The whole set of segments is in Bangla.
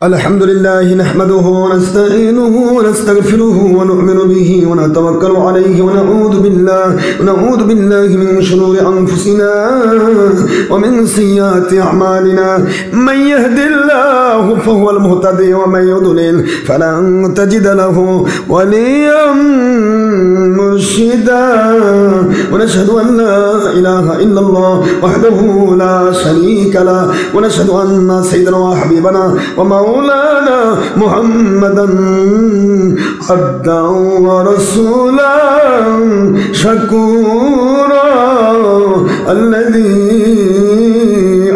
الحمد لله نحمده ونستعينه ونستغفره ونؤمن به ونتوكل عليه ونعوذ بالله من شرور أنفسنا ومن سيئات أعمالنا من يهد الله فهو المهتدي ومن يضلل فلن تجد له وليا مرشدا ونشهد أن لا إله إلا الله وحده لا شريك له ونشهد أن سيدنا وحبيبنا ومولانا محمدا عبدا ورسولا شكورا الذي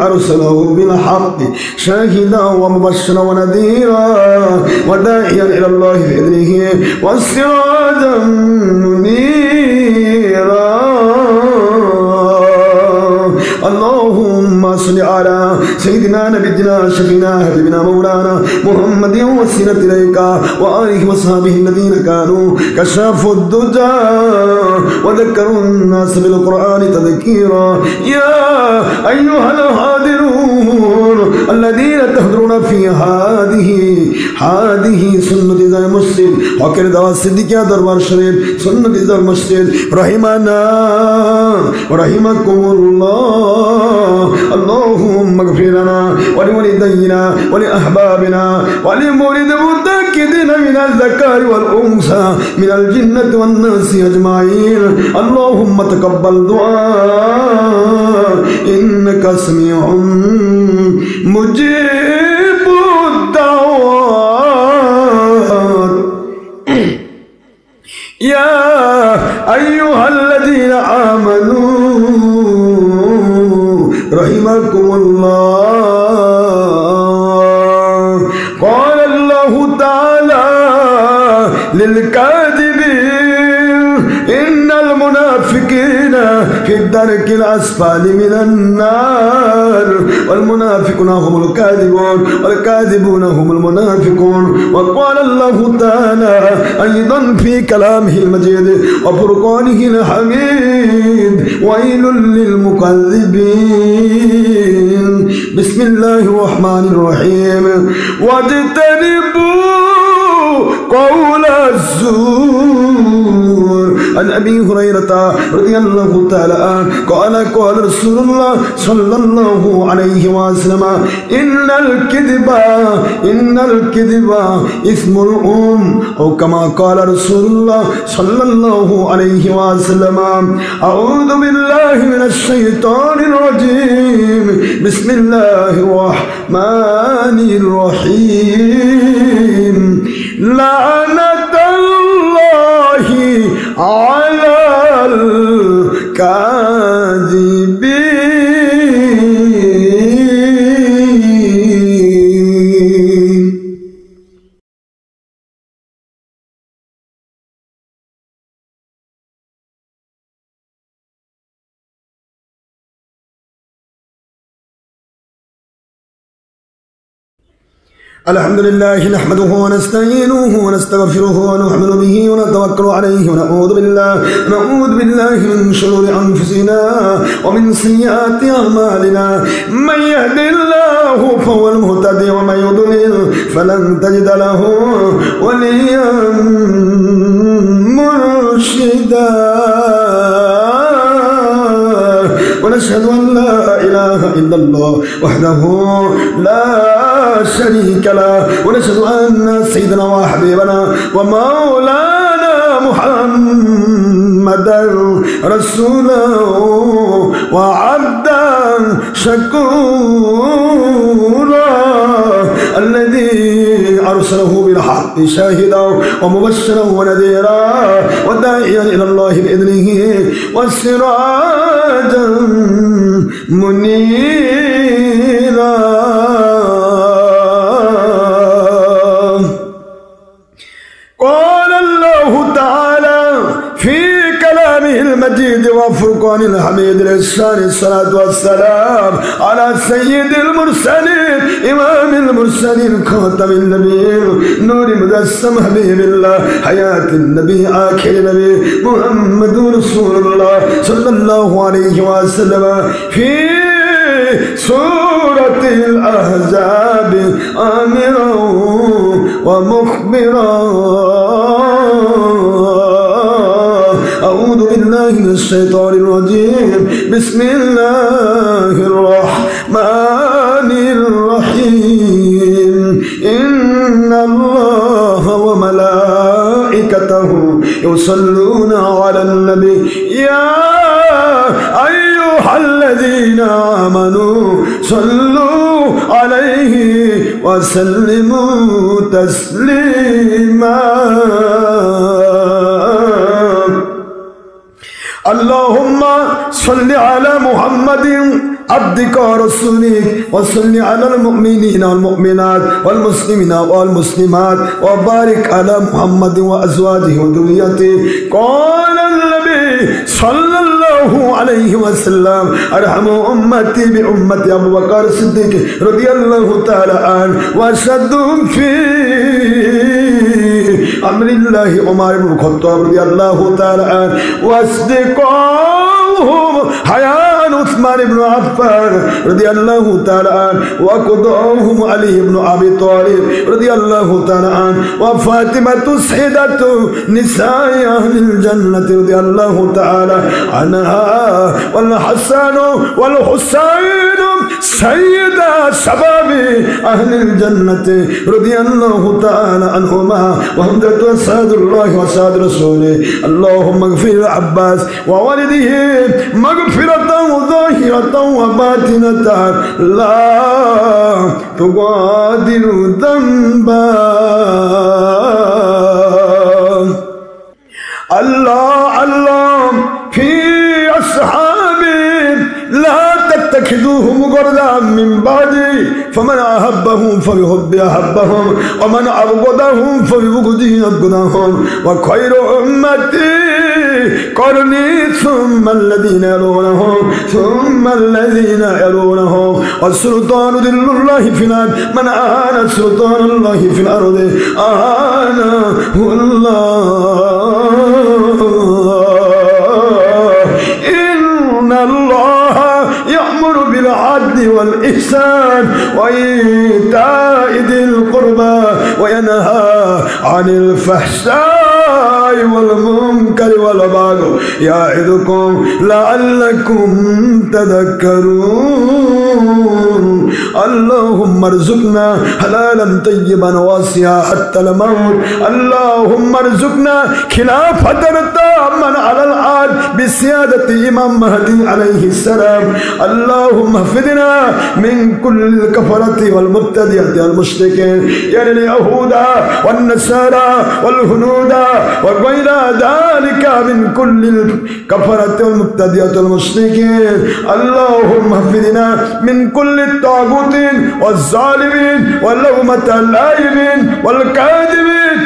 أرسله بالحق شاهدا ومبشرا ونذيرا وداعيا إلى الله بإذنه وسراجا منيرا اللهم صل على سيدنا نبينا شفينا حبيبنا مولانا محمد وسيلة إليك وآله وصحبه الذين كانوا كشافوا الدجى وذكروا الناس بالقرآن تذكيرا يا أيها الحاضرون الذين تحضرون في هذه سنة زي مسجد وكر دوا صديقيا دربار شريف سنة زي مسجد رحمنا ورحمكم الله اللهم اغفر لنا ولوالدينا ولأحبابنا ولمولد متأكدين من الذكر والأنثى من الجنة والناس أجمعين اللهم تقبل دعاء إنك سميع مجيب الدعوات يا أيها الذين آمنوا رحمكم الله قال الله تعالى للكاذبين إن المنافقين في الدرك الأسفل من النار والمنافقون هم الكاذبون والكاذبون هم المنافقون وقال الله تعالى أيضا في كلامه المجيد وفرقانه الحميد ويل للمكذبين بسم الله الرحمن الرحيم واجتنبوا قول الزور عن أبي هريرة رضي الله تعالى عنه قال رسول الله صلى الله عليه وسلم إن الكذب إثم أو كما قال رسول الله صلى الله عليه وسلم أعوذ بالله من الشيطان الرجيم بسم الله الرحمن الرحيم لعنة الله على الكاذبين. الحمد لله نحمده ونستعينه ونستغفره ونؤمن به ونتوكل عليه ونعوذ بالله من شرور أنفسنا ومن سيئات أعمالنا من يهد الله فهو المهتدي ومن يضلل فلن تجد له وليا مرشدا ونشهد أن لا إله إلا الله وحده لا شريك له ونشهد أن سيدنا وحبيبنا ومولانا محمدا رسوله وعبدا شكورا الذي أرسله بالحق شاهدا ومبشرا ونذيرا وداعيا إلى الله بإذنه وسراجا منيرا قال الله تعالى في كلامه المجيد وفرقان الحميد للشان الصلاة والسلام على سيد المرسلين إمام المرسلين خاتم النبيين نور مجسم حبيب الله حياة النبي آخر النبي محمد رسول الله صلى الله عليه وسلم في سورة سورة الأحزاب آمرا ومخبرا أعوذ بالله من الشيطان الرجيم بسم الله الرحمن الرحيم إن الله وملائكته يصلون على النبي يا أيها الذين آمنوا صلوا عليه وسلموا تسليما اللهم صل على محمد عبدك ورسولك وصل على المؤمنين والمؤمنات والمسلمين والمسلمات وبارك على محمد وأزواجه وذريته قال النبي صلى الله عليه وسلم أرحم أمتي بأمتي أبو بكر الصديق رضي الله تعالى عنه وأشهدهم في أمر الله عمر بن الخطاب رضي الله تعالى عنه وأصدقائهم حيان عثمان بن عفان رضي الله تعالى عنه وقضاهم علي بن أبي طالب رضي الله تعالى عنه وفاطمة سيدة نساء أهل الجنة رضي الله تعالى عنها والحسن والحسين سيدا شباب أهل الجنة رضي الله تعالى عنهما وحمدة أسعد الله وأسعد رسوله اللهم اغفر العباس ووالده مغفرة ظاهرة وباطنة لا تغادر ذنبا الله الله في أصحابي لا تتخذوهم غرضا من بعدي فمن أحبهم فبحبي أحبهم ومن أبغضهم فببغضي أبغضهم وخير أمتي قرني ثم الذين يلونهم ثم الذين يلونهم والسلطان ذل الله في الأرض من أهان سلطان الله في الأرض أهانه الله إن الله يأمر بالعدل والإحسان وإيتاء ذي القربى وينهى عن الفحشاء والمنكر والبغي يعظكم لعلكم تذكرون اللهم ارزقنا حلالا طيبا واسعا حتى الموت اللهم ارزقنا خلافة تاما على العاد بسيادة إمام مهدي عليه السلام اللهم احفظنا من كل الكفرة والمبتدعة والمشركين يعني اليهود والنصارى والهنود وغير ذلك من كل الكفرة والمبتدعة والمشركين اللهم احفظنا من كل الطاغوت والظالمين واللومة اللاعبين والكاذبين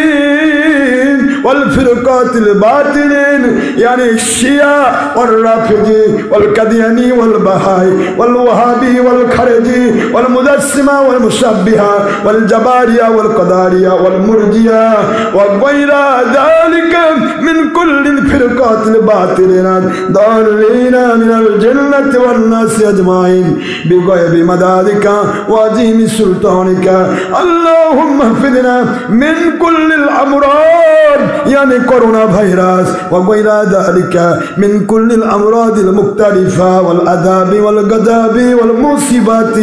والمنافقين والفرقات الباطلين يعني الشيعة والرافضي والقادياني والبهائي والوهابي والخارجي والمجسمة والمشبهة والجبارية والقدارية والمرجية وغير ذلك من كل الفرقات الباطلين ضالين من الجنة والناس أجمعين بغيب مدادك وعظيم سلطانك اللهم احفظنا من كل الأمراض يعني كورونا فيروس وغير ذلك من كل الأمراض المختلفة والعذاب والغضب والمصيبات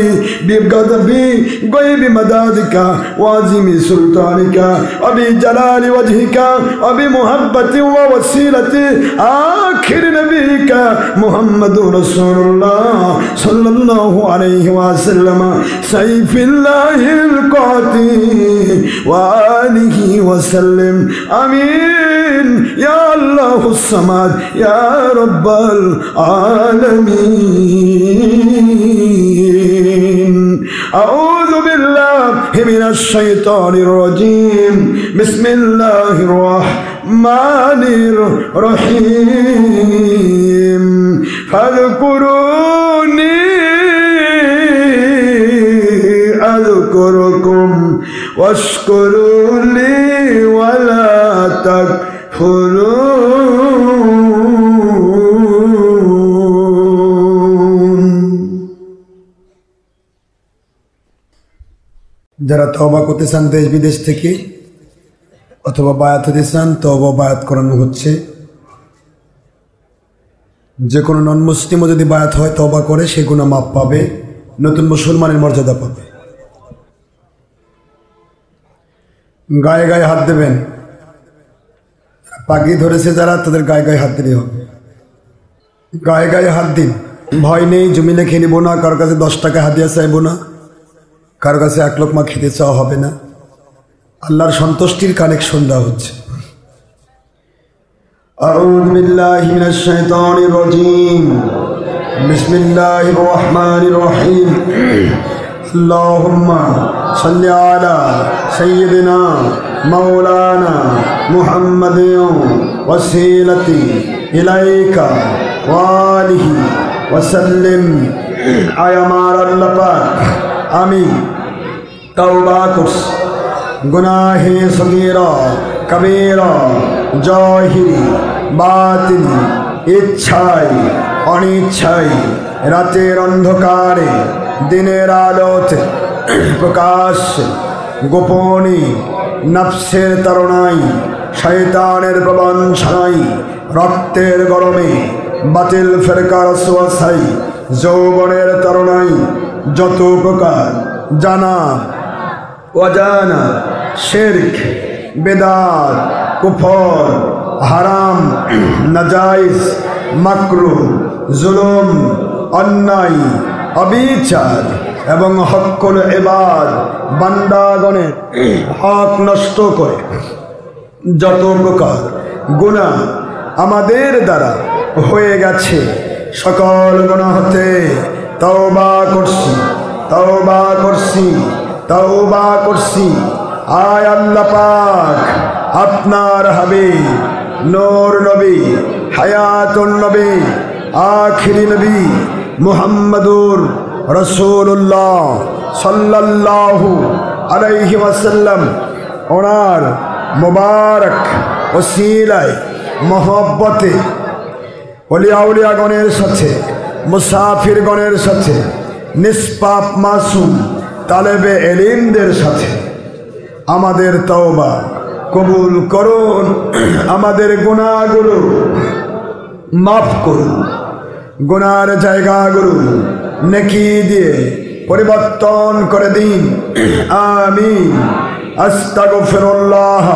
بغيب مدادك وعظيم سلطانك وبجلال وجهك وبمحبة ووسيلة آخر نبيك محمد رسول الله صلى الله عليه وسلم سيف الله القاتل وآله وسلم آمين يا الله الصمد يا رب العالمين أعوذ بالله من الشيطان الرجيم بسم الله الرحمن الرحيم فاذكروني أذكركم واشكروا لي ولا تكفرون যারা তওবা করতে চান দেশ বিদেশ থেকে অথবা বায়াত হতে চান, তওবা বায়াত করানো হচ্ছে। যে কোনো নন মুসলিমও যদি বায়াত হয়, তওবা করে, সে গুনাহ মাপ পাবে, নতুন মুসলমানের মর্যাদা পাবে। গায়ে গায়ে হাত দেবেন। পাগড়ি ধরেছে যারা, তাদের গায়ে গায়ে হাত দিলে হবে। গায়ে গায়ে হাত দিন, ভয় নেই। জমিনে খেয়ে নিব না, কারোর কাছে 10 টাকা হাদিয়া চাইব না, কারো কাছে 1 লোকমা খেতে চাওয়া হবে না। আল্লাহর সন্তুষ্টির কানেকশন দেওয়া হচ্ছে। আউযু বিল্লাহি মিনাশ শাইতানির রাজীম। বিসমিল্লাহির রহমানির রহিম। আল্লাহুম্মা সাল্লি আলা সাইয়্যিদিনা মাওলানা মুহাম্মাদিন ওয়াসিলাতি ইলাইকা ওয়া আলিহি ওয়া সাল্লিম। আয় আমার আল্লাহ পাক, আমি তওবা করছি গুনাহে সগীরা কবীরা, জাহিরি বাতিনি, ইচ্ছায় অনিচ্ছায়, রাতের অন্ধকারে দিনের আলোতে, প্রকাশ্যে গোপনে, নফসের তাড়নায়, শয়তানের প্রবঞ্চনায়, রক্তের গরমে, বাতিল ফেরকার ওয়াসওয়াসায়, যৌবনের তাড়নায়, যত প্রকার জানা অজানা শিরক, বেদাত, কুফর, হারাম, নাজায়েজ, মাকরুহ, জুলুম, অন্যায়, অবিচার এবং হক্কুল ইবাদ, বান্দাগণের হক নষ্ট করে যত প্রকার গুনাহ আমাদের দ্বারা হয়ে গেছে, সকল গুনাহ হতে তওবা করছি, তওবা করছি, তওবা করছি। আয় আল্লাহ পাক, আপনার হাবিব নূর নবী, হায়াতুন নবী, আখিরি নবী মুহাম্মাদুর রাসূলুল্লাহ সাল্লাল্লাহু আলাইহি ওয়াসাল্লাম, ওনার মুবারক ওসিলায় মহব্বতে ওলিয়া উলিয়াগণের সাথে, মুসাফিরগণের সাথে, নিষ্পাপ মাসুম তালেবে এলিমদের সাথে আমাদের তওবা কবুল করুন। আমাদের গুনাহগুলো মাফ করুন, গুনার জায়গাগুলো নেকি দিয়ে পরিবর্তন করে দিন। আমিন। আস্তাগফিরুল্লাহ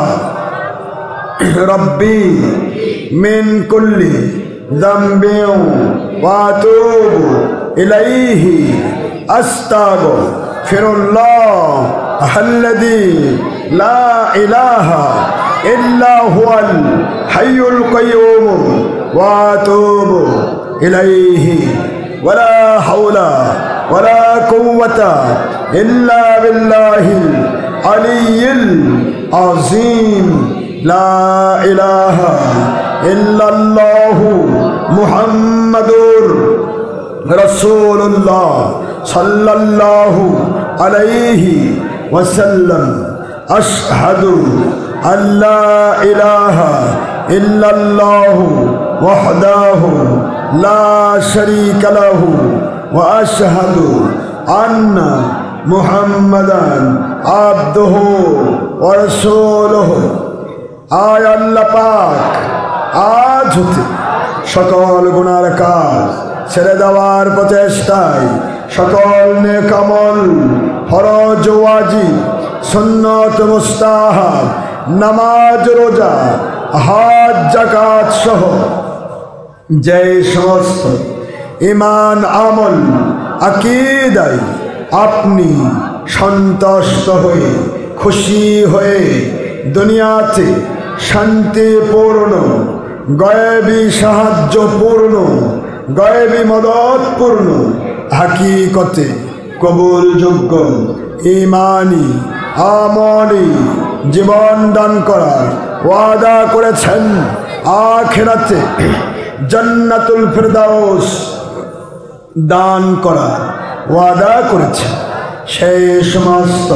রব্বি মিন কুল্লি যামবিন ওয়া আতুবু ইলাইহি। আস্তাগফিরুল্লাহ আল্লাযী লা ইলাহা ইল্লা হুয়াল হাইয়ুল কাইয়্যুম ওয়া আতুবু ইলাইহি ওয়ালা হাওলা ওয়ালা কুওয়াতা ইল্লা বিল্লাহিল আলিয়্যিল আযীম। লা ইলাহা ইল্লাল্লাহু মুহাম্মাদুর রাসূলুল্লাহ সাল্লাল্লাহু আলাইহি ওয়াসাল্লাম। আশহাদু আল্লা ইলাহা ইল্লাল্লাহু ওয়াহদাহু লা শারীকা লাহু ওয়া আশহাদু আন্না মুহাম্মাদান আবদুহু ওয়া রাসূলুহু। আয় আল্লাহ পাক, আজ হতে সকল গুনার কাজ ছেড়ে দেওয়ার প্রচেষ্টায় সকল নেক আমল, ফরজ ওয়াজিব, সুন্নত মুস্তাহাব, নামাজ রোজা, হজ যাকাত সহ যে সমস্ত ঈমান আমল আকীদায় আপনি সন্তুষ্ট হয়ে খুশি হয়ে দুনিয়াতে শান্তিপূর্ণ, গায়েবী সাহায্যপূর্ণ, গায়েবী মদতপূর্ণ, হাকিকতে কবুলযোগ্য ঈমানি আমলি জীবন দান করার ওয়াদা করেছেন, আখিরাতে জান্নাতুল ফিরদাউস দান করার ওয়াদা করেছেন। সেই সমস্ত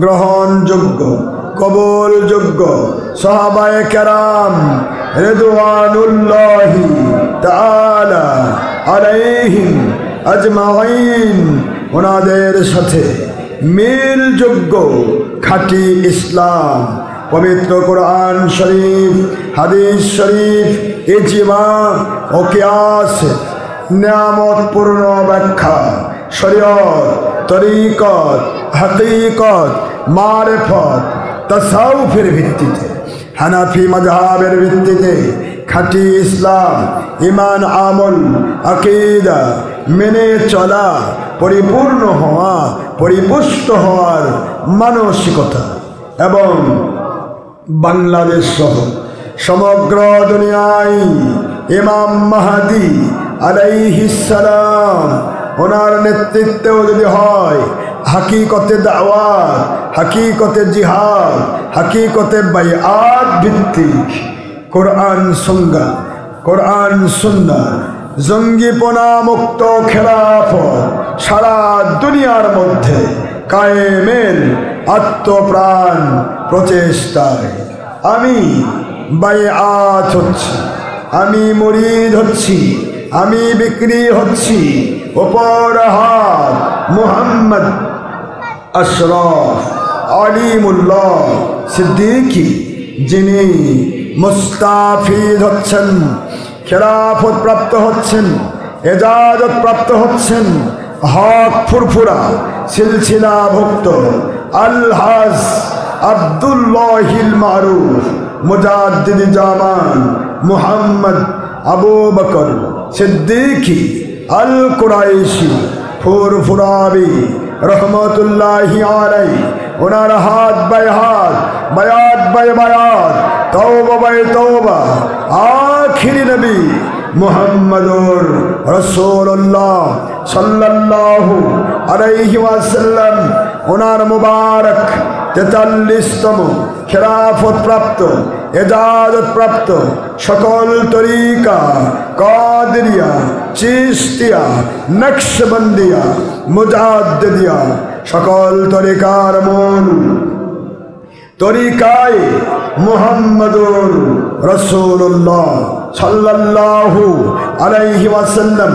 গ্রহণযোগ্য কবুলযোগ্য সাহাবায়ে কেরাম রিদওয়ানুল্লাহি তাআলা আলাইহিম আজমাইন, ওনাদের সাথে মিলযোগ্য খাঁটি ইসলাম, পবিত্র কোরআন শরীফ, হাদিস শরীফ, ইজমা ও কিয়াস, নিয়ামতপূর্ণ ব্যাখ্যা, শরীয়ত, তরিকত, হাকিকত, মারিফত, তাসাউফের ভিত্তিতে, হানাফি মাযহাবের ভিত্তিতে খাঁটি ইসলাম, ঈমান, আমল, আকীদা মেনে চলা, পরিপূর্ণ হওয়া, পরিপুষ্ট হওয়ার মানসিকতা এবং বাংলাদেশ সহ সমগ্র দুনিয়ায় ইমাম মাহদী আলাইহিস সালাম ওনার নেতৃত্বেও যদি হয় হাকিকতে দাওয়াত, হাকিকতে জিহাদ, হাকিকতে বাইআত ভিত্তিক কোরআন সুন্নাহ জঙ্গিপনা মুক্ত খেলাফত সারা দুনিয়ার মধ্যে কায়েমের আত্মপ্রাণ প্রচেষ্টায় আমি বাইআত হচ্ছি, আমি মুরিদ হচ্ছি, আমি বিক্রি হচ্ছি। ওপর হাত মুহাম্মদ আশরাফ আলিমুল্লাহ সিদ্দিকী, যিনি মুস্তাফিদ হচ্ছেন, খেলাফত প্রাপ্ত হচ্ছেন, এজাজত প্রাপ্ত হচ্ছেন, হক ফুরফুরা সিলসিলা ভুক্ত আলহাজ আব্দুল্লাহিল মারুফ মুজাদ্দিদ জামান মুহাম্মদ আবু বকর সিদ্দিকী আল কুরাইশি ফুরফুরাবি রহমতুল্লাহি আলাইহি, ওনার হাত বাই হাত, বায়াত বাই বায়াত, তওবা বাই তওবা আখিরি নবী মুহাম্মদুর রাসূলুল্লাহ সাল্লাল্লাহু আলাইহি ওয়াসাল্লাম ওনার মুবারক 43তম খেলাফত প্রাপ্ত, এজাজত প্রাপ্ত সকল তরিকা, কাদরিয়া, চিশতিয়া, নকশবন্দিয়া, মুজাদ্দিদিয়া, সকল তরিকার মূল তরিকায় মুহাম্মদুর রাসূলুল্লাহ সাল্লাল্লাহু আলাইহি ওয়াসাল্লাম।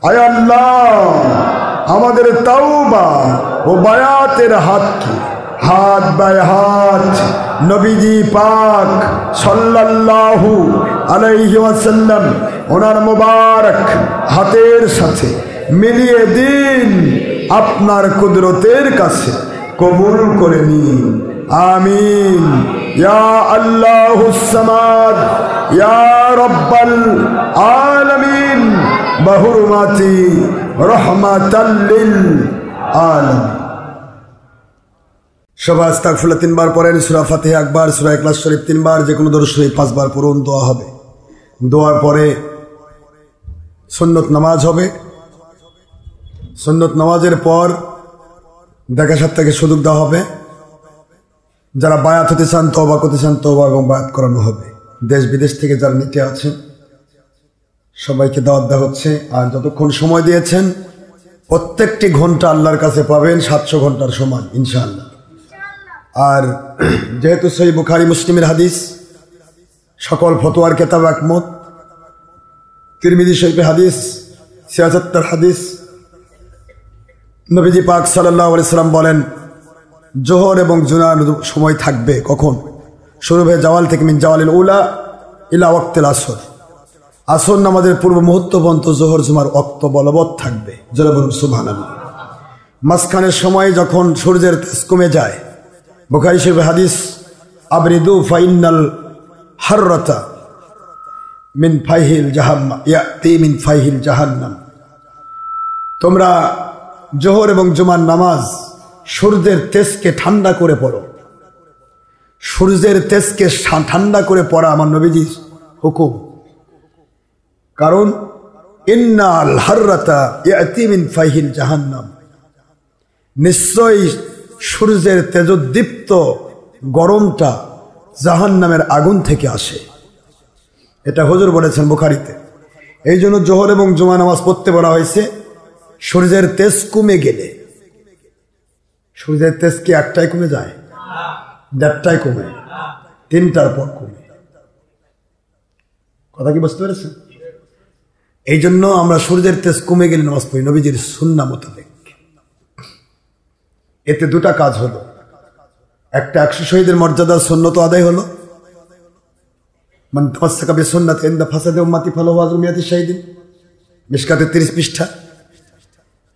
আয় আল্লাহ, আমাদের তাওবা ও বায়াতের হাতকে হাত বাই হাত নবীজি পাক সাল্লাল্লাহু আলাইহি ওয়াসাল্লাম ওনার মুবারক হাতের সাথে মিলিয়ে দিন, আপনার কুদরতের কাছে কবুল করে নিন। আমিন। ইয়া আল্লাহুস সামাদ, ইয়া রাব্বাল আলামিন, বহুরুমাতি রহমাতাল লিল আলামিন। সবাই আস্তাগফিরুল্লাহ 3 বার পড়েন, সূরা ফাতিহা 1 বার, সূরা ইখলাস শরীফ 3 বার, যে কোনো দরুদ শরীফ 5 বার পড়ুন। দোয়া হবে, দোয়ার পরে সুন্নত নামাজ হবে। সুন্নত নামাজের পর দেখা সাক্ষাৎকে সুযোগ দেওয়া হবে। যারা বায়াত হতে চান, তওবা করতে চান, তওবা এবং বায়াত করানো হবে। দেশ বিদেশ থেকে যারা নিতে আছেন সবাইকে দাওয়াত দেওয়া হচ্ছে। আর যতক্ষণ সময় দিয়েছেন প্রত্যেকটি ঘন্টা আল্লাহর কাছে পাবেন 700 ঘন্টার সমান ইনশাআল্লাহ। আর যেহেতু সহিহ বুখারী মুসলিমের হাদিস, সকল ফতোয়ার কিতাব একমত, তিরমিজি শরীফের হাদিস, 76 হাদিস, নবীজি পাক সাল্লাল্লাহু আলাইহি সাল্লাম বলেন জোহর এবং জুমার সময় থাকবে কখন? শুরু হয়ে জাওয়াল থেকে, মিন জাওয়ালিল উলা ইলা ওয়াক্তিল আসর, আসর নামাজের পূর্ব মুহূর্ত পর্যন্ত জোহর জুমার ওয়াক্ত বলবৎ থাকবে। জোরে বলুন সুবহানাল্লাহ। মাঝখানের সময় যখন সূর্যের তেজ কমে যায়, বুখারী শরীফের হাদিস, আবরিদু ফাইনাল হাররাতা মিন ফাইহিল জাহান্নাম ইয়াতি মিন ফাইহিল জাহান্নাম, তোমরা জোহর এবং জুমার নামাজ সূর্যের তেজকে ঠান্ডা করে পড়ো। সূর্যের তেজকে ঠান্ডা করে পড়া আমার নবীজির হুকুম। কারণ ইন্নাল হাররাতা ইয়াতি মিন ফাইহিল জাহান্নাম, নিশ্চয়ই সূর্যের তেজোদ্দীপ্ত গরমটা জাহান্নামের আগুন থেকে আসে। এটা হুজুর বলেছেন বুখারীতে। এই জন্য জোহর এবং জুমা নামাজ পড়তে বলা হয়েছে সূর্যের তেজ কমে গেলে। সূর্যের তেজ কি একটাই কমে যায়? 1.5টায় কমে, 3টার পর কমে। কথা কি বুঝতে পেরেছেন? এই জন্য আমরা সূর্যের তেজ কমে গেলে নামাজ পড়ি নবীজির সুন্নাহ মোতাবেক। এতে দুটা কাজ হলো, একটা 100 শহীদের মর্যাদা সুন্নত আদায় হলো, মান তামাসসাকা বিসুন্নাতি ইনদা ফাসাদি উম্মতি ফালাহু আজরু মিয়াতি শাহীদিন, মিশকাতে 30 পৃষ্ঠা।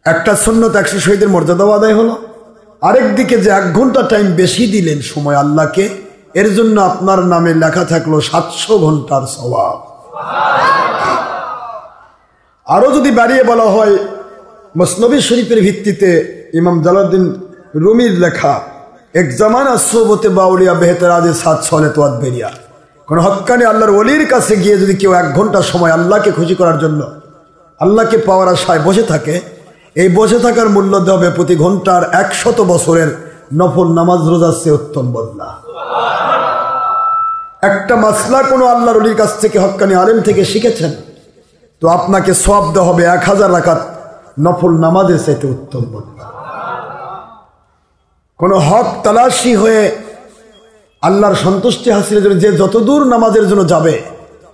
একটা সুন্নত 100 শহীদের মর্যাদাও আদায় হলো, আরেকদিকে যে 1 ঘন্টা টাইম বেশি দিলেন সময় আল্লাহকে, এর জন্য আপনার নামে লেখা থাকলো 700 ঘন্টার সওয়াব। আরো যদি বাড়িয়ে বলা হয়, মসনবী শরীফের ভিত্তিতে ইমাম জালালউদ্দিন রুমির লেখা এক জামানা সোবতে বাউলিয়া বেহতরাজে সাত সলে তোয়াদ বেরিয়া, কোন হক্কানি আল্লাহর ওলির কাছে গিয়ে যদি কেউ 1 ঘন্টা সময় আল্লাহকে খুশি করার জন্য, আল্লাহকে পাওয়ার আশায় বসে থাকে, এই বসে থাকার মূল্য দেবে প্রতি ঘন্টার 100 বছরের নফল নামাজ রোজার চেয়ে উত্তম বদলা। একটা মাসলা কোনো আল্লাহর ওলির কাছ থেকে হক্কানি আলেম থেকে শিখেছেন, তো আপনাকে সওয়াব দেওয়া হবে 1000 রাকাত নফল নামাজের চাইতে উত্তম বদলা। কোন হক তালাশি হয়ে আল্লাহর সন্তুষ্টি হাসিলের জন্য যে যতদূর নামাজের জন্য যাবে,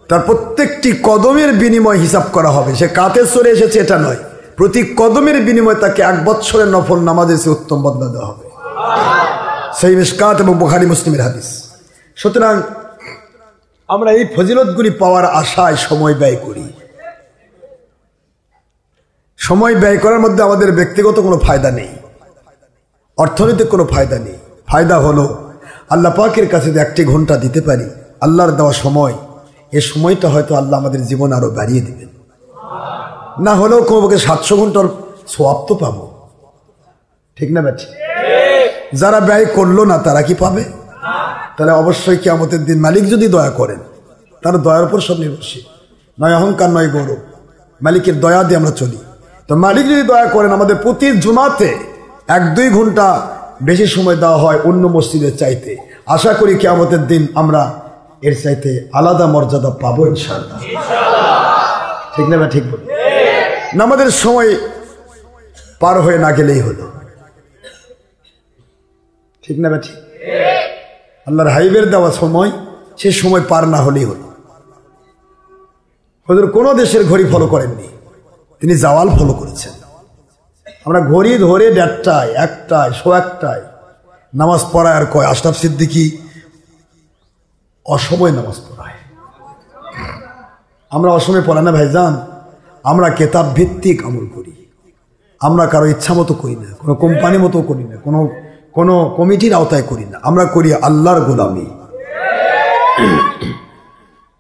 তার প্রত্যেকটি কদমের বিনিময় হিসাব করা হবে। সে কাতে সরে এসেছে এটা নয়, প্রতি কদমের বিনিময়ে তাকে 1 বছরের নফল নামাজের চেয়ে উত্তম বদলা দেওয়া হবে। সেই মিশকাত এবং বুখারী মুসলিমের হাদিস। সুতরাং আমরা এই ফজিলতগুলি পাওয়ার আশায় সময় ব্যয় করি। সময় ব্যয় করার মধ্যে আমাদের ব্যক্তিগত কোনো ফায়দা নেই, অর্থনৈতিক কোনো ফায়দা নেই। ফায়দা হলো আল্লাহ পাকের কাছে যে 1 ঘন্টা দিতে পারি, আল্লাহর দেওয়া সময়, এই সময়টা হয়তো আল্লাহ আমাদের জীবন আরো বাড়িয়ে দিবেন। না হলেও কমপক্ষে 700 ঘন্টার সওয়াব তো পাবো, ঠিক না বেটি? যারা ব্যয় করলো না তারা কি পাবে? তাহলে অবশ্যই কিয়ামতের দিন মালিক যদি দয়া করেন, তার দয়ার উপর সব নির্ভরশীল, নয় অহংকার নয় গৌরব, মালিকের দয়া দিয়ে আমরা চলি। তো মালিক যদি দয়া করেন আমাদের প্রতি জুমাতে 1-2 ঘন্টা বেশি সময় দেওয়া হয় অন্য মসজিদের চাইতে, আশা করি কিয়ামতের দিন আমরা এর চাইতে আলাদা মর্যাদা পাবো ইনশাআল্লাহ। ঠিক না? ঠিক বলি না? আমাদের সময় পার হয়ে না গেলেই হলো, ঠিক না? ঠিক। আল্লাহর হাবিবের দেওয়া সময়, সে সময় পার না হলেই হলো। হুজুর কোন দেশের ঘড়ি ফলো করেননি, তিনি জাওয়াল ফলো করেছেন। আমরা ঘড়ি ধরে 1:30, 1টায়, 1:15 নামাজ পড়ায়, আর কয় আশরাফ সিদ্দিকী অসময় নামাজ পড়ায়। আমরা অসময় পড়াই না ভাইজান, আমরা কেতাব ভিত্তিক আমল করি। আমরা কারো ইচ্ছা মতো করি না, কোনো কোম্পানি মতো করি না, কোনো কমিটির আওতায় করি না, আমরা করি আল্লাহর গোলামি।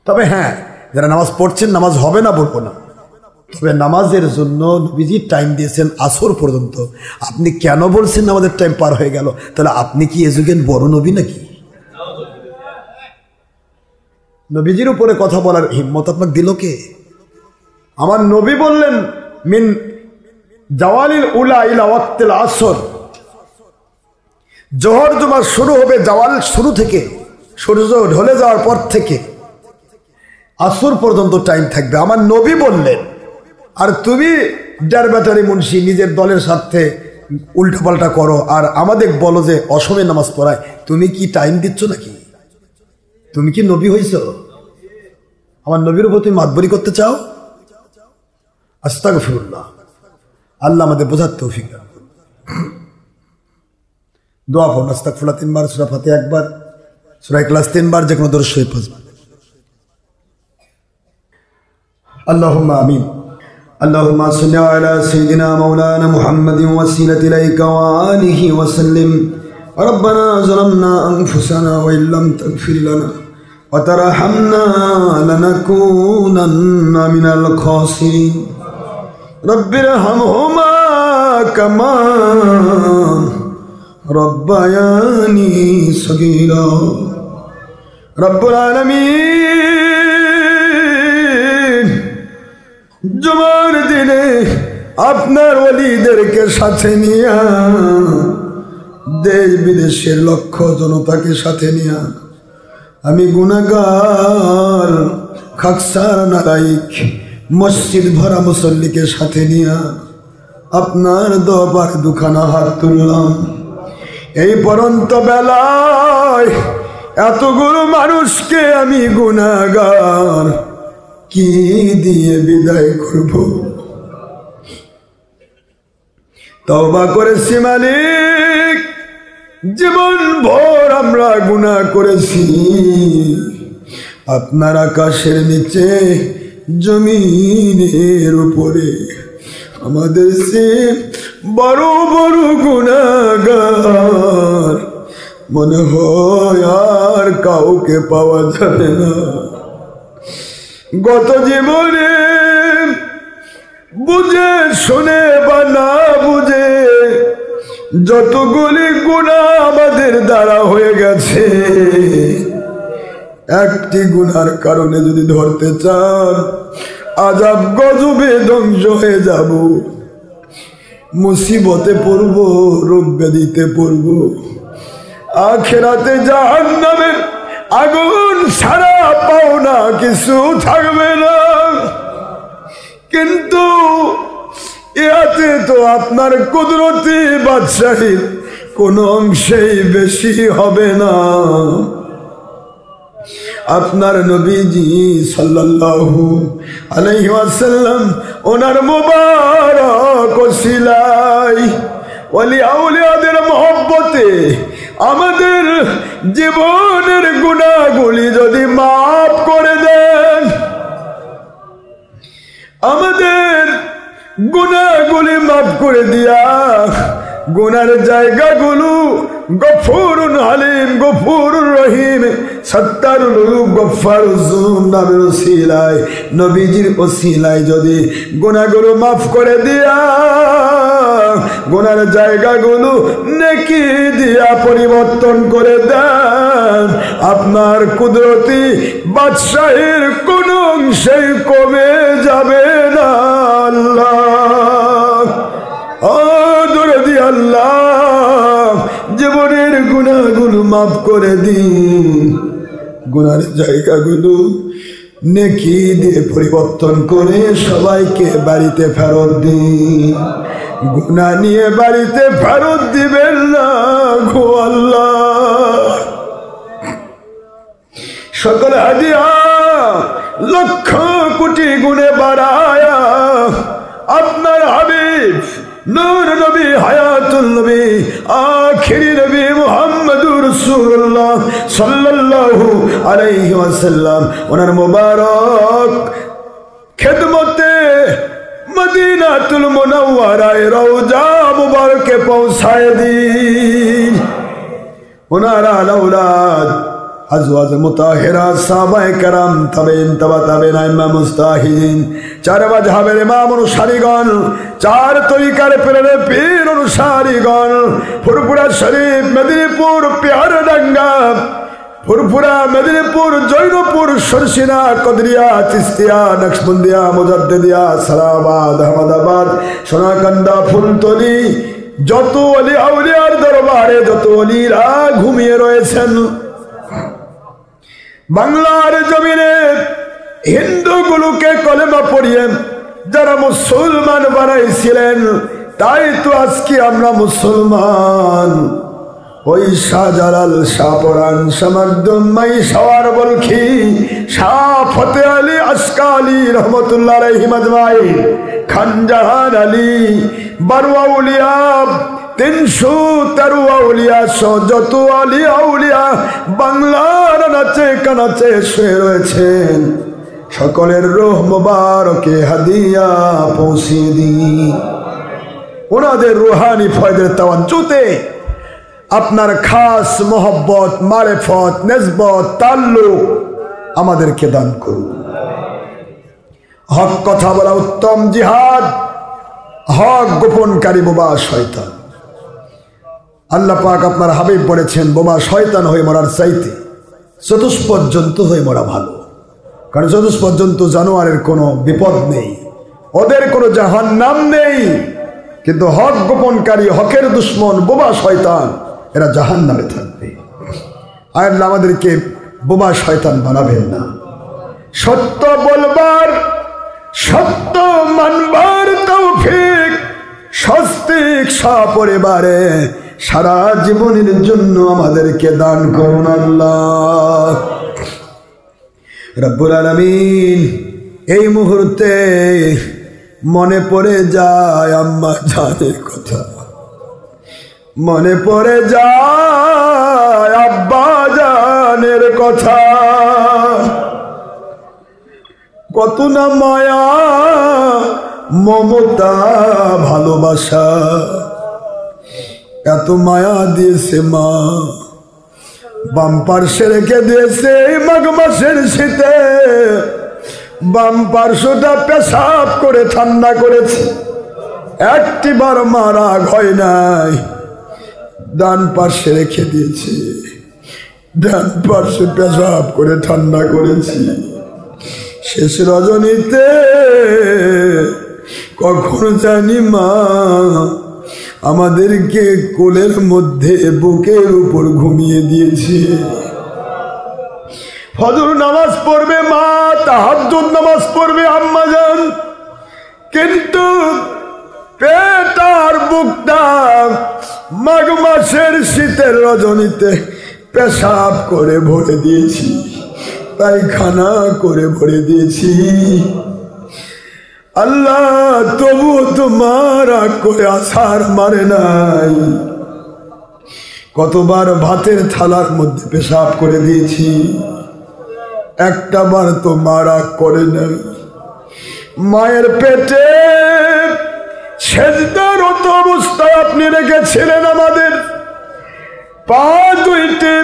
তবে হ্যাঁ, যারা নামাজ পড়ছেন, নামাজ হবে না বলবো না, তবে নামাজের জন্য নবীজি টাইম দিয়েছেন আসর পর্যন্ত। আপনি কেন বলছেন আমাদের টাইম পার হয়ে গেল? তাহলে আপনি কি এ যুগের বড় নবী নাকি? নবীজির উপরে কথা বলার হিম্মত আপনাকে দিল কে? আমার নবী বললেন, মিন জাওয়ালিল উলা ইলা ওয়াক্তিল আসর, জোহর জুমা শুরু হবে জাওয়াল শুরু থেকে, সূর্য ঢলে যাওয়ার পর থেকে আসর পর্যন্ত টাইম থাকবে, আমার নবী বললেন। আর তুমি ডারবাটারি মুন্সি নিজের দলের সাথে উল্টাপাল্টা করো আর আমাদের বলো যে অসময়ে নামাজ পড়ায়। তুমি কি টাইম দিচ্ছ নাকি? তুমি কি নবী হইছ? আমার নবীর উপর তুমি মাতবরি করতে চাও? আস্তাগফিরুল্লাহ। আল্লাহ আমাদের বোঝার তৌফিক দান করুন। দোয়া পড়ুন, আস্তাগফিরুল্লাহ 3 বার, সূরা ফাতিহা 1 বার, সূরা ইখলাস 3 বার, যে কোনো দরুদ শরীফ 5 বার। আল্লাহুম্মা আমিন। اللهم صل على سيدنا مولانا محمد وسيلة إليك وآله وسلم. ربنا ظلمنا أنفسنا وإن لم تغفر لنا وترحمنا لنكونن من الخاسرين. رب ارحمهما كما ربياني صغيرا. رب العالمين, জুমার দিনে আপনার ওলিদেরকে সাথে নিয়া, দেশ বিদেশের লক্ষ জনতাকে সাথে নিয়া, আমি গুনাহগার খাকসার নালাইক মসজিদ ভরা মুসল্লিকে সাথে নিয়া আপনার দরবার দুখানা হাত তুললাম। এই পরন্ত বেলায় এতগুলো মানুষকে আমি গুনাহগার কি দিয়ে বিদায় করব? তওবা করেছি মালিক, জীবন ভর আমরা গুনাহ করেছি। আপনার আকাশের নিচে জমিনের উপরে আমাদের সে বড় বড় গুনাহগার মনে হয় আর কাউকে পাওয়া যাবে না। গত জীবনে বুঝে শুনে বা না বুঝে যতগুলি গুনাহ আমাদের দ্বারা হয়ে গেছে, একটি গুনার কারণে যদি ধরতে চান আযাব গজবে ধ্বংস হয়ে যাব, মুসিবতে পড়ব, রোগ ব্যাধিতে পড়ব, আখিরাতে জাহান্নামের আগুন ছাড়া পাওনা কিছু থাকবে না। কিন্তু ইহাতে তো আপনার কুদরতি বাদশাহীর কোন অংশেই বেশি হবে না। আপনার নবীজি সাল্লাল্লাহু আলাইহি ওয়াসাল্লাম ওনার মুবারক ওসিলায় ওলি আউলিয়াদের মহব্বতে আমাদের জীবনের গুনাহগুলি যদি মাফ করে দেন, আমাদের গুনাহগুলি মাফ করে দিয়া গুনার জায়গাগুলো গফুরুন হালিম, গফুরুর রহিম, সত্তারুল উয়ুব, গফফারুজ যুনুব নামের ওসিলায়, নবীজির ওসিলায় যদি গুনাহগুলো মাফ করে দিয়া গুনার জায়গাগুলো নেকি দিয়া পরিবর্তন করে দেন, আপনার কুদরতি বাদশাহীর কোন অংশই কমে যাবে না। আল্লাহ দরদি আল্লাহ জীবনের গুনাহগুলো মাফ করে দিন, গুনার জায়গাগুলো নেকি দিয়ে পরিবর্তন করে সবাইকে বাড়িতে ফেরত দিন। গুনাহ নিয়ে বাড়িতে ফেরত দিবেন না গো আল্লাহ। সকল হাদিয়া লক্ষ কোটি গুণে বাড়ায়া আপনার হাবিব নূর নবী, হায়াতুল নবী, আখিরি নবী মুহাম্মদুর রাসূলুল্লাহ সাল্লাল্লাহু আলাইহি ওয়াসাল্লাম ওনার মুবারক খেদমতে মদিনাতুল মুনাওয়ারায় রওজা মুবারকে পৌঁছায় দিন। ওনার আওলাদ আজওয়াজ মুতাহিরা, সাহাবায়ে কেরাম, তাবেঈন, তাবা তাবেঈন, আইম্মা মুজতাহিদিন, চার মাযহাবের ইমাম অনুসারীগণ, চার তরিকার পীরের পীর অনুসারীগণ, ফুরফুরা শরীফ, মেদিনীপুর, পেয়ারডাঙ্গা, ফুরফুরা, মেদিনীপুর, জৈনপুর, সরসিনা, কদরিয়া, চিস্তিয়া, নকশবন্দিয়া, মুজাদ্দিদিয়া, সালাবাদ, আহমদাবাদ, সোনাকান্দা, ফুলতলি, যত ওলি আউলিয়ার দরবারে যত ওলিরা ঘুমিয়ে রয়েছেন, বাংলার জমিনে হিন্দুগুলোকে কলেমা পড়িয়ে যারা মুসলমান বানাইছিলেন, তাই তো আজকে আমরা মুসলমান। ওই শাহজালাল, শাহপরান, শামদ্দুম্মাই, শাওয়ার বলখি, শাহ ফতে আলী আশকালি রহমতুল্লাহ আলাইহিম আজমাইন, খানজাহান আলী, বারওয়া উলিয়া, 313 আউলিয়া সহ যত আলী আউলিয়া বাংলার নাচে কানাচে শুয়ে রয়েছেন, সকলের রূহ মুবারকে হাদিয়া পৌঁছে দিন। ওনাদের রুহানি ফয়দের তাওয়াজ্জুতে আপনার খাস মোহব্বত, মারেফত, নেসবত, তাল্লুক আমাদেরকে দান করুন। হক কথা বলা উত্তম জিহাদ, হক গোপনকারী বোবা শয়তান। আল্লাহ পাক আপনার হাবিব বলেছেন, বোবা শয়তান হয়ে মরার চাইতে চতুষ্পদ জন্তু হয়ে মরা ভালো। কারণ চতুষ্পদ জন্তু জানোয়ারের কোনো বিপদ নেই, ওদের কোনো জাহান্নাম নেই, কিন্তু হক গোপনকারী, হকের দুশ্মন বোবা শয়তান, এরা জাহান্নামে থাকবে। আল্লাহ আমাদেরকে বোবা শয়তান বানাবেন না। সত্য বলবার, সত্য মানবার তৌফিক স্বস্তিক সপরিবারে সারা জীবনের জন্য আমাদেরকে দান করুন আল্লাহ রব্বুল আলামিন। এই মুহূর্তে মনে পড়ে যায় আম্মা জানের কথা। মনে পড়ে যায় আব্বা জানের কথা, কত না মায়া মমতা ভালোবাসা, এত মায়া দিয়েছে মা। বাম পার্শ্বে রেখে দিয়েছে এই মাঘ মাসের শীতে, বাম পার্শ্বটা পেশাব করে ঠান্ডা করেছে, একটিবার মারা হয় নাই। ডান পার্শ্বে রেখে দিয়েছে, ডান পার্শ্বে পেশাব করে ঠান্ডা করেছি। শেষ রজনীতে কখন জানি মা আমাদেরকে কোলের মধ্যে বুকের উপর ঘুমিয়ে দিয়েছে। ফজর নামাজ পড়বে মা, তাহাজ্জুদ নামাজ পড়বে আম্মা জান, কিন্তু পেট আর বুকটা মাঘ মাসের শীতের রজনীতে পেশাব করে ভরে দিয়েছি, পায়খানা করে ভরে দিয়েছি। আল্লাহ তবুও তোমার করে আছাড় মারে নাই। কতবার ভাতের থালার মধ্যে পেশাব করে দিয়েছি, একটা বার তো মারা করে নাই। মায়ের পেটে সেজদারত অবস্থায় আপনি রেখেছিলেন আমাদের, পা দুইটি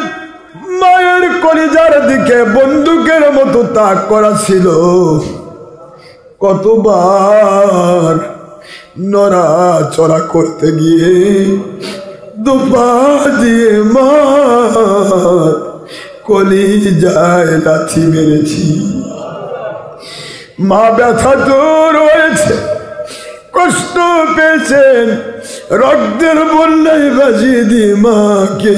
মায়ের কলিজার দিকে বন্দুকের মতো তাক করা ছিল। কতবার নড়াচড়া করতে গিয়ে দুপা দিয়ে মা কলিজায় লাথি মেরেছি। মা ব্যথা তো রয়েছে, কষ্ট পেয়েছেন, রক্তের বন্যায় বাজিয়ে দিয়ে মাকে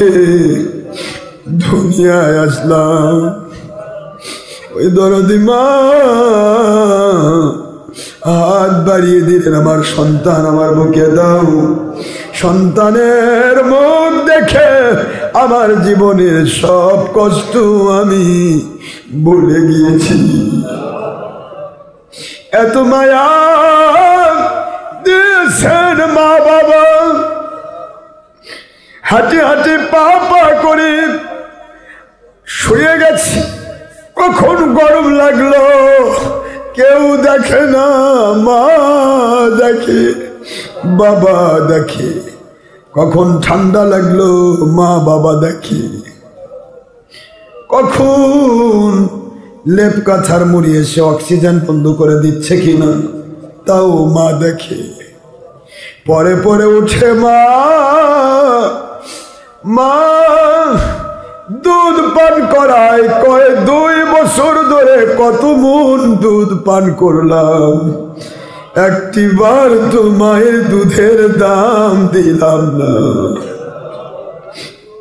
দুনিয়ায় আসলাম। ওই দরদি মা হাত বাড়িয়ে দিলেন, আমার সন্তান আমার বুকে দাও। সন্তানের মুখ দেখে আমার জীবনের সব কষ্ট আমি ভুলে গিয়েছি। এত মায়া দিয়েছেন মা বাবা, হাঁটি হাঁটি পা পা করে শুয়ে গেছি। কখন গরম লাগলো কেউ দেখে না, মা দেখে, বাবা দেখে। কখন ঠান্ডা লাগলো মা বাবা দেখে। কখন লেপ কাছার মুড়ি এসে অক্সিজেন বন্ধ করে দিচ্ছে কিনা তাও মা দেখে। পরে পরে উঠে মা, মা দুধ পান করায়, কয় 2 বছর ধরে কত মন দুধ পান করলাম, একটিবার তো মায়ের দুধের দাম দিলাম না।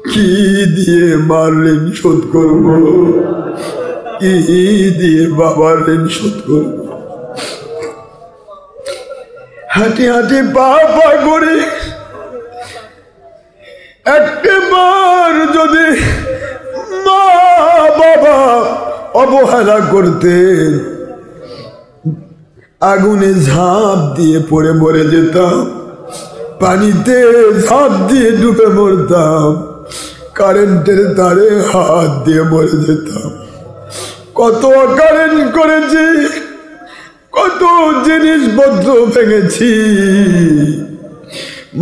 কি দিয়ে মার ঋণ শোধ করবো, কি দিয়ে বাবার ঋণ শোধ করবো। হাঁটি হাঁটি পা পা করে একবার যদি মা বাবা অবহেলা করতেন, আগুনে ঝাঁপ দিয়ে পড়ে মরে যেতাম, পানিতে ঝাঁপ দিয়ে ডুবে মরতাম, কারেন্টের তারে হাত দিয়ে মরে যেতাম। কত কারেন্ট করেছি, কত জিনিসপত্র ভেঙেছি।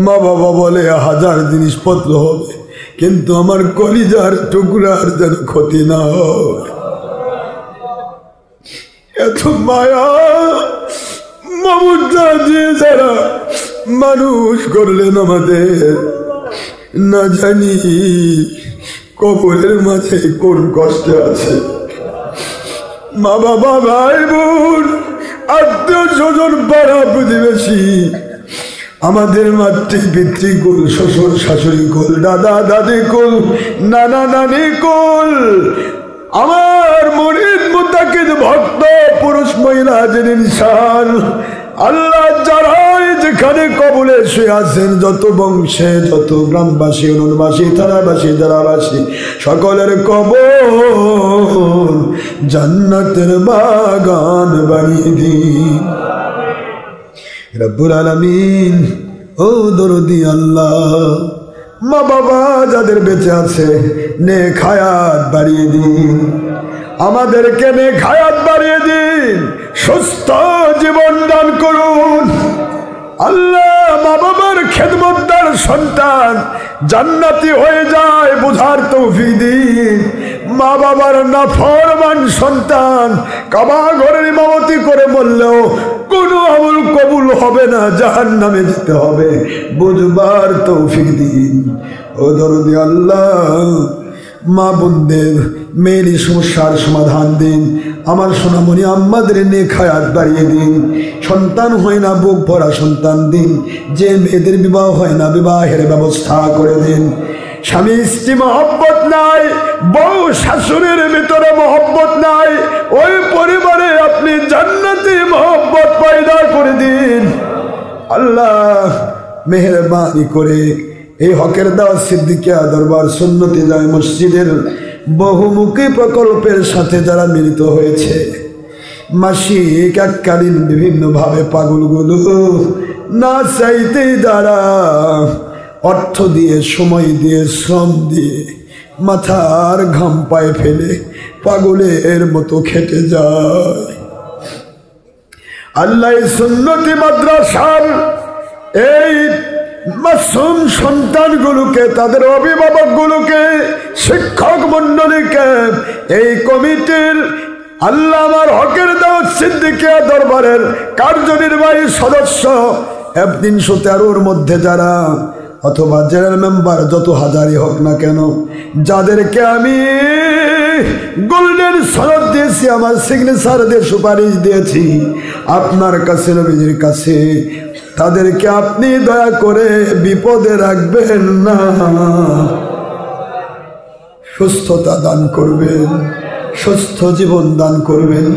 মা বাবা বলে 1000 জিনিসপত্র হবে, কিন্তু আমার কলিজার টুকরার যেন ক্ষতি না হয়। এত মায়া মমতা দিয়ে যারা মানুষ করলেন আমাদের, না জানি কবরের মাঝে কোন কষ্টে আছে। মা বাবা, ভাই বোন, আত্মীয় স্বজন, পাড়া প্রতিবেশী, আমাদের মাতৃ পিতৃকুল, শ্বশুর শাশুড়ি কুল, দাদা দাদি কুল, নানা নানি কুল, আমার মুরিদ মুত্তাকিদ ভক্ত পুরুষ মহিলা যিনি ইনসান, আল্লাহ যারাই যেখানে কবরে শুয়ে আছেন, যত বংশে, যত গ্রামবাসী, অনুবাসী, থানাবাসী, জেলাবাসী, সকলের কবর জান্নাতের বাগান বানিয়ে দিন রব্বুল আলামিন। ও দরদি আল্লাহ, মা বাবা যাদের বেঁচে আছে নেক হায়াত বাড়িয়ে দিন, আমাদেরকে নেক হায়াত বাড়িয়ে দিন, সুস্থ জীবন দান করুন। আল্লাহ মা বাবার খেদমতদার সন্তান জান্নাতি হয়ে যায় বুঝার তৌফিক দিন। মা বাবার নাফরমান সন্তান কাবা ঘরের ইমামতি করে বললেও কোনো আমল কবুল হবে না, জাহান্নামে যেতে হবে, বুঝবার তৌফিক দিন। ও দরদি আল্লাহ, মা বোনদের মেয়ের সমস্যার সমাধান দিন। আমার সোনামণি আম্মাদের নেক হায়াত বাড়িয়ে দিন। সন্তান হয় না বুক ভরা সন্তান দিন। যে মেয়েদের বিবাহ হয় না বিবাহের ব্যবস্থা করে দিন। স্বামী স্ত্রী মহব্বত নাই, বউ শাশুড়ির ভিতরে মহব্বত নাই, ওই পরিবারে আপনি জান্নাতি মহব্বত পয়দা করে দিন। আল্লাহ মেহেরবানি করে এই হকের দাওয়াত সিদ্দিকিয়া দরবার সুন্নতি জামে মসজিদের বহুমুখী প্রকল্পের সাথে যারা মিলিত হয়েছে, মাসিক এককালীন বিভিন্নভাবে পাগলগুলো না চাইতেই দ্বারা অর্থ দিয়ে, সময় দিয়ে, শ্রম দিয়ে, মাথার ঘাম পায়ে ফেলে পাগলের মতো খেটে যায়। আল্লাহ সুন্নতি মাদ্রাসার এই মাসুম সন্তানগুলোকে, তাদের অভিভাবকগুলোকে, শিক্ষক মন্ডলীকে, এই কমিটির আল্লাহ আমার হকের দাওয়াত সিদ্দিকিয়া দরবারের কার্যনির্বাহী সদস্য 313 মধ্যে যারা অথবা জেনারেল মেম্বার যত হাজারই হোক না কেন, যাদেরকে আমি গোল্ডেন সনদ দিয়েছি, আমার সিগনেচার দিয়ে সুপারিশ দিয়েছি আপনার কাছে, নবীজির কাছে, তাদেরকে আপনি দয়া করে বিপদে রাখবেন না, সুস্থতা দান করবেন, সুস্থ জীবন দান করবেন,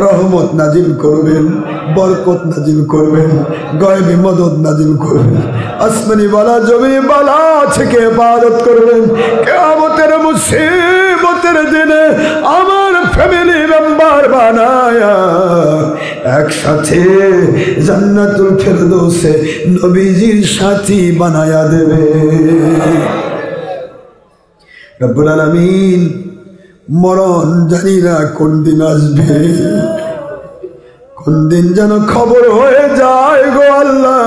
রহমত নাজিল করবেন, বরকত নাজিল করবেন, গায়বী মদদ নাজিল করবেন, আসমানি বালা জমি বালা থেকে ইবাদত করবেন। কিয়ামতের মুসিবতের দিনে আমার ফ্যামিলি মেম্বার বানায়া একসাথে জান্নাতুল ফেরদৌসে নবীজির সাথী বানায়া দেবে। রব্বুল আলামিন, মরণ জানি না কোন দিন আসবে, কোন দিন যেন খবর হয়ে যায় গো আল্লাহ।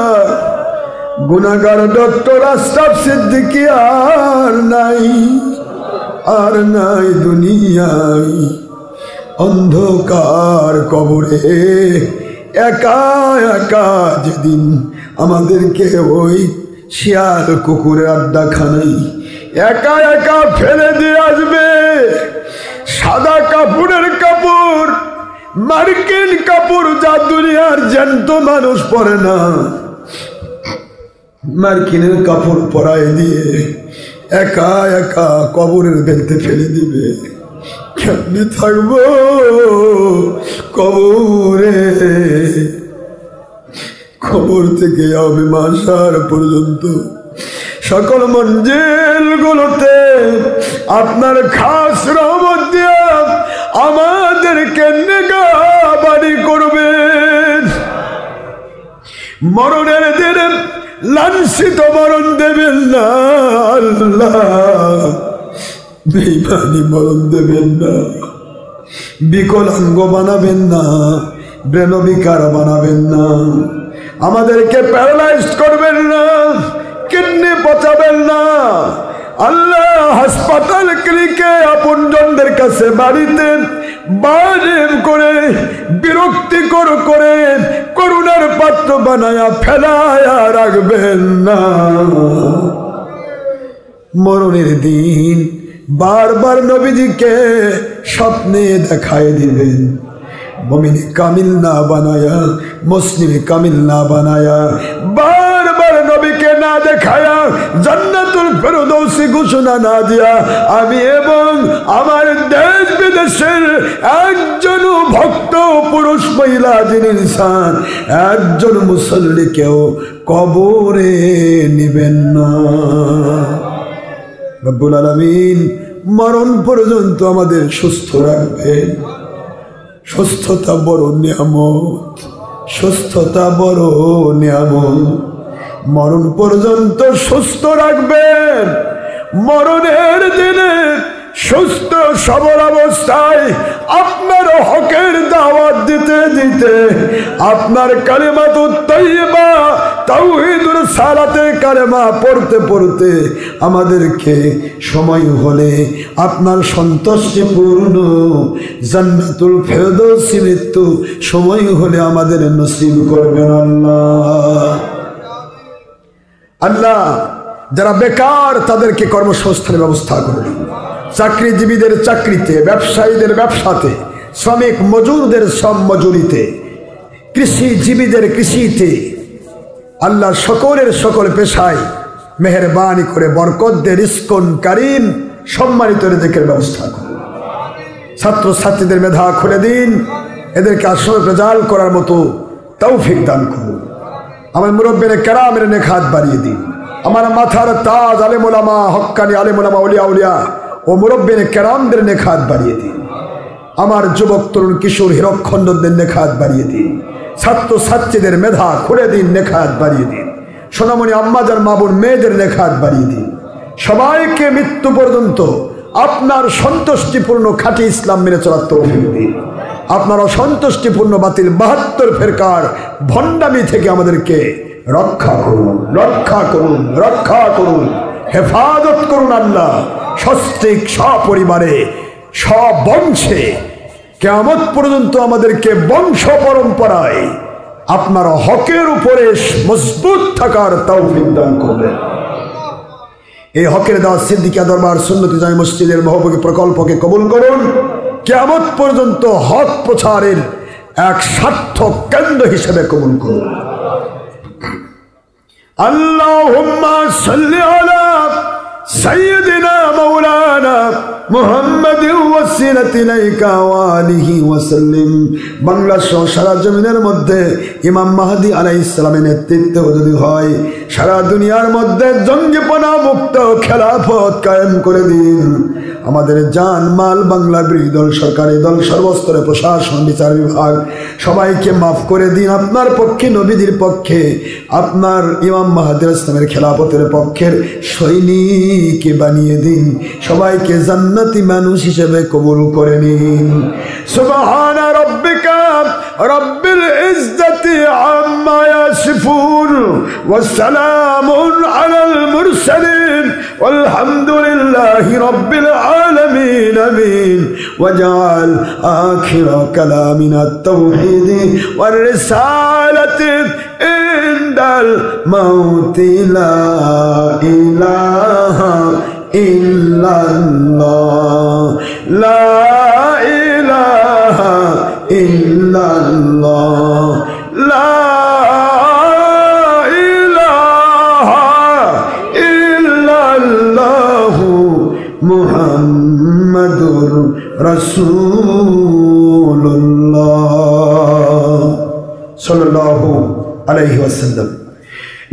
গুনাহগার ডক্টর আশরাফ সিদ্দিকী আর নাই দুনিয়ায়, অন্ধকার কবরে একা একা যেদিন আমাদেরকে ওই শিয়াল কুকুরের আড্ডাখানায় একা একা ফেলে দিয়ে আসবে। সাদা কাপড়ের কাপড়, মার্কিন কাপড় যা দুনিয়ার জ্যান্ত মানুষ পরে না, মার্কিনের কাপড় পরায় দিয়ে একা একা কবরের বেলতে ফেলে দিবে। কেমনি থাকবো কবরে? কবর থেকে হবে মাসার পর্যন্ত সকল মঞ্জিল গুলোতে আপনার খাস রহমত দিয়া আমাদেরকে নিগাহবানি করবেন। মরণের দিনে লাঞ্ছিত মরণ দেবেন না আল্লাহ, বেঈমানি মরণ দেবেন না, বিকলাঙ্গ বানাবেন না, ব্রেনবিকার বানাবেন না, আমাদেরকে প্যারালাইজড করবেন না, কিডনি পচাবেন না আল্লাহ। হাসপাতাল ক্লিনিকে আপনজনদের কাছে বাড়িতে বাজিব করে বিরক্তিকর করে করুণার পাত্র বানায়া ফেলায়া রাখবেন না। মরণের দিন বারবার নবীজিকে স্বপ্নে দেখায় দিবেন। মুমিন কামিল না বানায়া, মুসলিম কামিল না বানায়া, বারবার নবীকে না দেখায়া, জান্নাতুল ফেরদৌসি ঘোষণা না দিয়া আমি এবং আমার দেশ বিদেশের একজন ভক্ত পুরুষ মহিলা যিনি ইনসান একজন মুসল্লিকেও কবরে নিবেন না। রব্বুল আলামিন মরণ পর্যন্ত আমাদের সুস্থ রাখবেন। সুস্থতা বড় নিয়ামত, সুস্থতা বড় নিয়ামত। মরণ পর্যন্ত সুস্থ রাখবেন। মরণের দিনে সুস্থ সবল অবস্থায় আপনার হকের দাওয়াত দিতে দিতে, আপনার কালিমাতুত তাইয়্যিবা তাওহীদুর সালাতের কালেমা পড়তে পড়তে আমাদেরকে সময় হলে আপনার সন্তুষ্টিপূর্ণ জান্নাতুল ফেরদৌসি মৃত্যু সময় হলে আমাদের নসিব করবেন আল্লাহ। আল্লাহ, যারা বেকার তাদেরকে কর্মসংস্থানের ব্যবস্থা করবেন। চাকরিজীবীদের চাকরিতে, ব্যবসায়ীদের ব্যবসাতে, শ্রমিক মজুরদের শ্রম মজুরিতে, কৃষিজীবীদের কৃষিতে, আল্লাহ সকলের সকল পেশায় মেহেরবানি করে বরকত দে, রিজকুন কারীম সম্মানিত রিজিকের ব্যবস্থা করুন। ছাত্র ছাত্রীদের মেধা খুলে দিন, এদেরকে আসল রেজাল্ট করার মতো তৌফিক দান করুন। আমার মুরব্বিনে কেরামের নেখাত বাড়িয়ে দিন। আমার মাথার তাজ আলেম ওলামা, হক্কানি আলেম ওলামা, উলিয়া উলিয়া ও মুরব্বিনে কেরামদের নেখাত বাড়িয়ে দিন। আমার যুবক তরুণ কিশোর হীরকখণ্ডদের নেখাত বাড়িয়ে দিন। ছাত্র ছাত্রীদের মেধা খুলে দিন, নেখাত বাড়িয়ে দিন। সোনামণি আম্মাজান মা বোন মেয়েদের নেখাত বাড়িয়ে দিন। সবাইকে মৃত্যু পর্যন্ত আপনার সন্তুষ্টিপূর্ণ খাঁটি ইসলাম মেনে চলার তৌফিক দিন। আপনার অসন্তুষ্টিপূর্ণ বাতিল 72 ফেরকার ভণ্ডামি থেকে আমাদেরকে রক্ষা করুন, রক্ষা করুন, রক্ষা করুন, হেফাজত করুন আল্লাহ। সস্ত্রীক সপরিবারে সবংশে কিয়ামত পর্যন্ত আমাদেরকে বংশ পরম্পরায় আপনার হকের উপরে মজবুত থাকার তৌফিক দান করবেন। এই হকের দাওয়াত সিদ্দিকিয়া দরবার সুন্নতি জামি মসজিদের মহবুবী প্রকল্পকে কবুল করুন। কিয়ামত পর্যন্ত হক প্রচারের এক সার্থক কেন্দ্র হিসেবে কবুল করুন। আল্লাহুম্মা সাল্লি আলা সাইয়্যিদিনা মাওলানা মুহাম্মাদিন ওয়াসিলাতি ইলাইকা ওয়া আলিহি ওয়া সাল্লিম। বাংলা সহ সারা জমিনের মধ্যে ইমাম মাহদী আলাইহিস সালামের নেতৃত্বে যদি হয়, সারা দুনিয়ার মধ্যে জঙ্গিপনা মুক্ত খেলাফত কায়েম করে দিন। আমাদের জান মাল, বাংলা বিরোধী দল, সরকারি দল, সর্বস্তরে প্রশাসন, বিচার বিভাগ সবাইকে মাফ করে দিন। আপনার পক্ষে, নবীদের পক্ষে, আপনার ইমাম মাহদী ইসলামের খেলাফতের পক্ষের সৈনিক বানিয়ে দিন। সবাইকে জান্নাতি মানুষ হিসেবে কবুল করে নিন। সুবহানা রাব্বিকা রাব্বিল ইজ্জাতি আম্মা ইয়াসিফুন ওয়া সালামুন আলাল মুরসালিন ওয়ালহামদুলিল্লাহি রাব্বিল আলামিন। আমিন। ওয়াজআল আখিরা কালামিনা আত-তাওহীদ ওয়ার রিসালাতি ইনদাল মাউতি লা ইলাহা ইল্লাল্লাহ, লা ইলাহা ইল্লাল্লাহ, লা ইলাহা ইল্লাল্লাহ, মুহাম্মাদুর রাসূলুল্লাহ সাল্লাল্লাহু আলাইহি ওয়াসাল্লাম।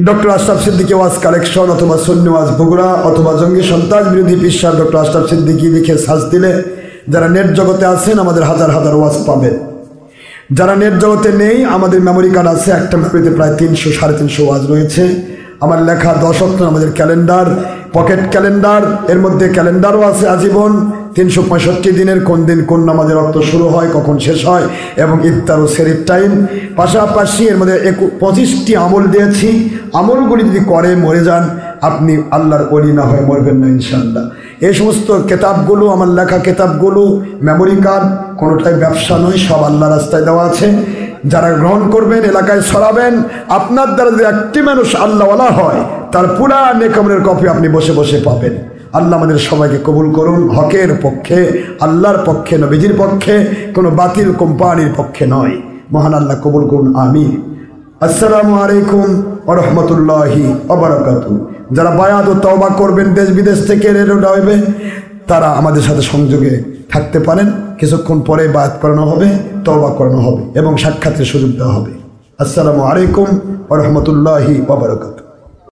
ডক্টর আশরাফ সিদ্দিকী ওয়াজ কালেকশন অথবা সুন্নি ওয়াজ বগুড়া অথবা জঙ্গি সন্ত্রাস বিরোধী পিসার ডক্টর আশরাফ সিদ্দিকী লিখে সার্চ দিলে যারা নেট জগতে আছেন আমাদের হাজার হাজার ওয়াজ পাবেন। যারা নেট জগতে নেই, আমাদের মেমোরি কার্ড আছে, একটা মেমোরিতে প্রায় 300 350 ওয়াজ রয়েছে। আমার লেখা 10 অক্টোবর আমাদের ক্যালেন্ডার, পকেট ক্যালেন্ডার, এর মধ্যে ক্যালেন্ডারও আছে আজীবন 365 দিনের, কোন দিন কোন নামাজের রক্ত শুরু হয়, কখন শেষ হয়, এবং ইফতার ও সেহরির টাইম। পাশাপাশি এর মধ্যে 25টি আমল দিয়েছি। আমলগুলি যদি করে মরে যান, আপনি আল্লাহর ওলি না হয়ে মরবেন না ইনশাআল্লাহ। এই সমস্ত কেতাবগুলো, আমার লেখা কেতাবগুলো, মেমোরি কার্ড, কোনোটাই ব্যবসা নয়, সব আল্লাহ রাস্তায় দেওয়া আছে। যারা গ্রহণ করবেন, এলাকায় ছড়াবেন, আপনার দ্বারা যদি একটি মানুষ আল্লাহওয়ালা হয়, তার পুরা নেকামলের কপি আপনি বসে বসে পাবেন। আল্লাহ আমাদের সবাইকে কবুল করুন, হকের পক্ষে, আল্লাহর পক্ষে, নবীজির পক্ষে, কোনো বাতিল কোম্পানির পক্ষে নয়। মহান আল্লাহ কবুল করুন, আমিন। আসসালামু আলাইকুম ওয়া রাহমাতুল্লাহি ওয়া বারাকাতুহু। যারা বায়াত ও তওবা করবেন দেশ বিদেশ থেকে রেডিও ডাইবে, তারা আমাদের সাথে সংযোগে থাকতে পারেন। কিছুক্ষণ পরে বায়াত করানো হবে, তওবা করানো হবে এবং সাক্ষাতের সুযোগ দেওয়া হবে। আসসালামু আলাইকুম ওয়া রাহমাতুল্লাহি ওয়া বারাকাতুহু।